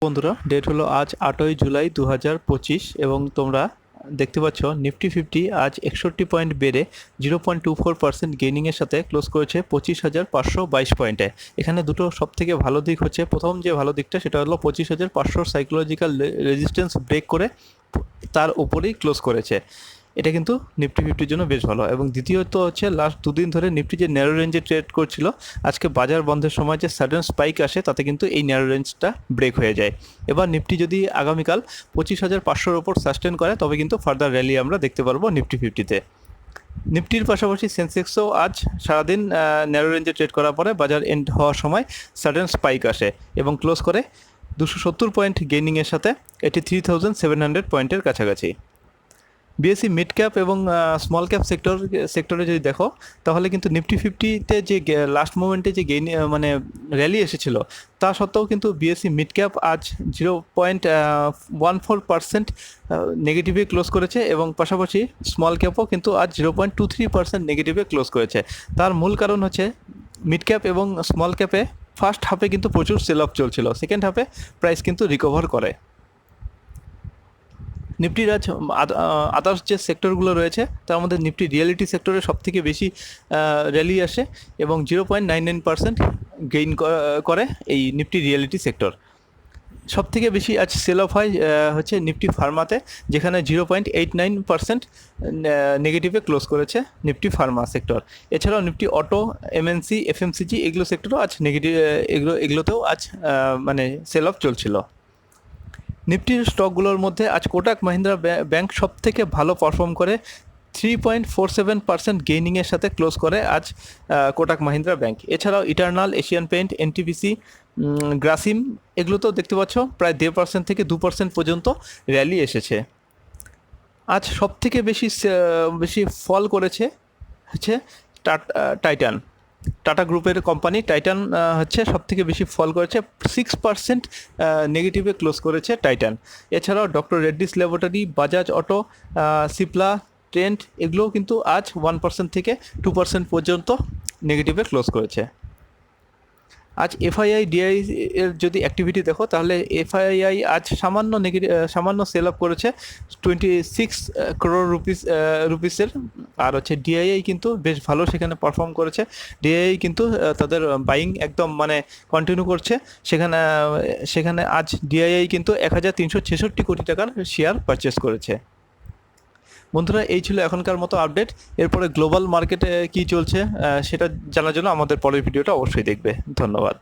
বন্ধুরা, ডেট হলো আজ 8ই জুলাই 2025 এবং তোমরা দেখতে পাচ্ছ নিফটি 50 আজ 61 পয়েন্ট বেড়ে 0.24% গেইনিংয়ের সাথে ক্লোজ করেছে 25,522 পয়েন্টে। এখানে দুটো সব থেকে ভালো দিক হচ্ছে, প্রথম যে ভালো দিকটা সেটা হলো 25,500 সাইকোলজিক্যাল রেজিস্ট্যান্স ব্রেক করে তার উপরেই ক্লোজ করেছে। এটা কিন্তু নিফটি 50-র জন্য বেশ ভালো। এবং দ্বিতীয়ত হচ্ছে লাস্ট দুদিন ধরে নিফটি যে ন্যারো রেঞ্জে ট্রেড করছিল, আজকে বাজার বন্ধের সময় যে সাডেন স্পাইক আসে তাতে কিন্তু এই ন্যারো রেঞ্জটা ব্রেক হয়ে যায়। এবার নিফটি যদি আগামীকাল 25,500-র ওপর সাস্টেন করে তবে কিন্তু ফার্দার র্যালি আমরা দেখতে পারবো নিফটি 50-তে। নিফটির পাশাপাশি সেন্সেক্সও আজ সারাদিন ন্যারো রেঞ্জে ট্রেড করার পরে বাজার এন্ড হওয়ার সময় সাডেন স্পাইক আসে এবং ক্লোজ করে 270 পয়েন্ট গেইনিংয়ের সাথে এটি 3,700 পয়েন্টের কাছাকাছি। বিএসসি মিড ক্যাপ এবং স্মল ক্যাপ সেক্টরে যদি দেখো তাহলে কিন্তু নিফটি 50-তে যে লাস্ট মোমেন্টে যে মানে র্যালি এসেছিল তা সত্ত্বেও কিন্তু বিএসসি মিড ক্যাপ আজ 0.14% নেগেটিভে ক্লোজ করেছে এবং পাশাপাশি স্মল ক্যাপও কিন্তু আজ 0.23% নেগেটিভে ক্লোজ করেছে। তার মূল কারণ হচ্ছে মিড ক্যাপ এবং স্মল ক্যাপে ফার্স্ট হাফে কিন্তু প্রচুর সেল অফ চলছিল, সেকেন্ড হাফে প্রাইস কিন্তু রিকভার করে। নিফটির আজ আদার্স যে সেক্টরগুলো রয়েছে তার মধ্যে নিফটি রিয়েলিটি সেক্টরে সবথেকে বেশি র্যালি আসে এবং 0.99% গেইন করে এই নিফটি রিয়েলিটি সেক্টর। সবথেকে বেশি আজ সেল অফ হয় হচ্ছে নিফটি ফার্মাতে, যেখানে 0.89% নেগেটিভে ক্লোজ করেছে নিফটি ফার্মা সেক্টর। এছাড়াও নিফটি অটো, এমএনসি, এফএমসিজি এগুলো সেক্টরও আজ নেগেটিভ, এগুলোতেও আজ মানে সেল অফ চলছিল। নিফটির স্টকগুলোর মধ্যে আজ কোটাক মাহিন্দ্রা ব্যাংক সব থেকে ভালো পারফর্ম করে 3.47% গেইনিংয়ের সাথে ক্লোজ করে আজ কোটাক মাহিন্দ্রা ব্যাংক। এছাড়াও Eternal, Asian Paint, NTPC, Grasim এগুলোতেও দেখতে পাচ্ছ প্রায় 1.5% থেকে 2% পর্যন্ত র্যালি এসেছে। আজ সব থেকে বেশি ফল করেছে হচ্ছে টাইটান, টাটা গ্রুপের কোম্পানি টাইটান হচ্ছে সবথেকে বেশি ফল করেছে, 6% নেগেটিভে ক্লোজ করেছে টাইটান। এছাড়াও doctor Reddy's laboratory, Bajaj auto, Cipla, Trent এগুলোও কিন্তু আজ 1% থেকে 2% পর্যন্ত নেগেটিভে ক্লোজ করেছে। আজ এফআইআই ডিআই এর যদি অ্যাক্টিভিটি দেখো তাহলে এফআইআই আজ সামান্য সেল আপ করেছে 26 crore রুপিসের। আর হচ্ছে ডিআইআই কিন্তু বেশ ভালো সেখানে পারফর্ম করেছে। ডিআইআই কিন্তু তাদের বাইং একদম মানে কন্টিনিউ করছে। সেখানে আজ ডিআইআই কিন্তু 1,366 কোটি টাকার শেয়ার পারচেস করেছে। বন্ধুরা, এই ছিল এখনকার মতো আপডেট। এরপরে গ্লোবাল মার্কেটে কী চলছে সেটা জানার জন্য আমাদের পরের ভিডিওটা অবশ্যই দেখবে। ধন্যবাদ।